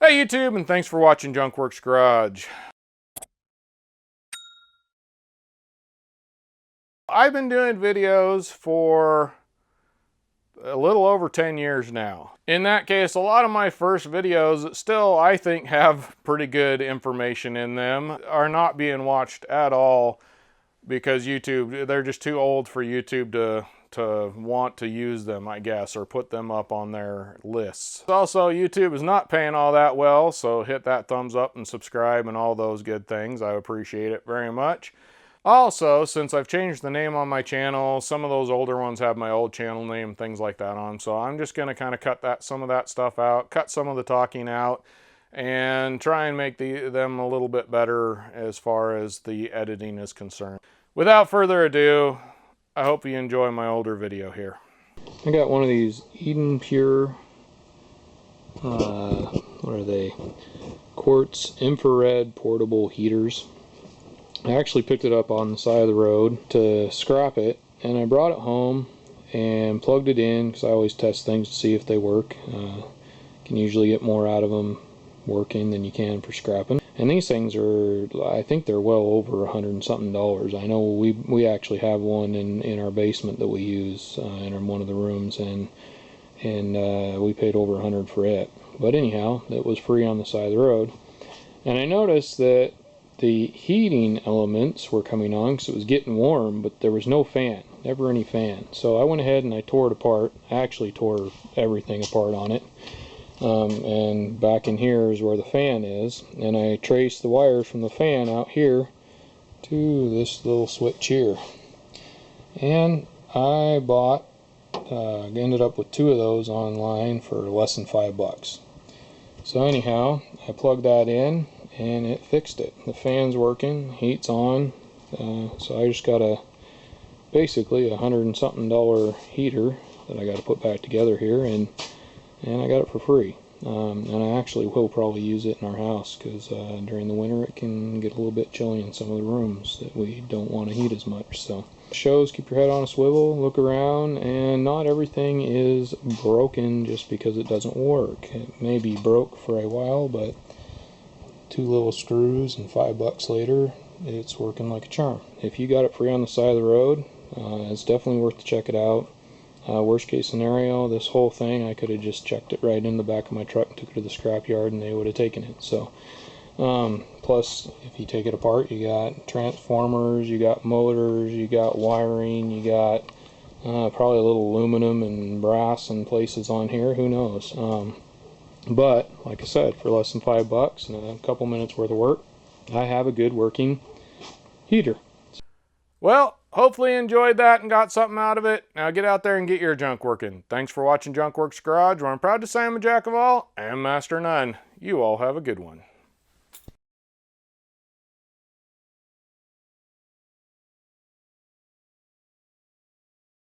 Hey YouTube, and thanks for watching Junkworks Garage. I've been doing videos for a little over 10 years now. In that case, a lot of my first videos that still, I think, have pretty good information in them are not being watched at all because YouTube, they're just too old for YouTube to want to use them, I guess, or put them up on their lists. Also, YouTube is not paying all that well, so hit that thumbs up and subscribe and all those good things. I appreciate it very much. Also, since I've changed the name on my channel, some of those older ones have my old channel name, things like that on, so I'm just going to kind of cut some of that stuff out, cut some of the talking out, and try and make them a little bit better as far as the editing is concerned. Without further ado, I hope you enjoy my older video here. I got one of these EdenPure, what are they? Quartz infrared portable heaters. I actually picked it up on the side of the road to scrap it, and I brought it home and plugged it in because I always test things to see if they work. Can usually get more out of them working than you can for scrapping. And these things are, I think they're well over $100 and something. I know we actually have one in our basement that we use in one of the rooms, and we paid over $100 for it. But anyhow, it was free on the side of the road. And I noticed that the heating elements were coming on because it was getting warm, but there was no fan, never any fan. So I went ahead and I tore it apart. I actually tore everything apart on it. And back in here is where the fan is, and I traced the wires from the fan out here to this little switch here, and I bought ended up with two of those online for less than $5. So anyhow, I plugged that in and it fixed it. The fan's working, heat's on, so I just got basically $100 and something heater that I got to put back together here, and I got it for free. And I actually will probably use it in our house because during the winter it can get a little bit chilly in some of the rooms that we don't want to heat as much. So shows, keep your head on a swivel, look around, and not everything is broken just because it doesn't work. It may be broke for a while, but two little screws and $5 later it's working like a charm. If you got it free on the side of the road, it's definitely worth to check it out. Worst case scenario, this whole thing, I could have just chucked it right in the back of my truck and took it to the scrap yard and they would have taken it. So, plus, if you take it apart, you got transformers, you got motors, you got wiring, you got probably a little aluminum and brass in places on here, who knows. But, like I said, for less than $5 and a couple minutes worth of work, I have a good working heater. Well, hopefully you enjoyed that and got something out of it. Now get out there and get your junk working. Thanks for watching Junkworks Garage, where I'm proud to say I'm a jack of all and master of none. You all have a good one.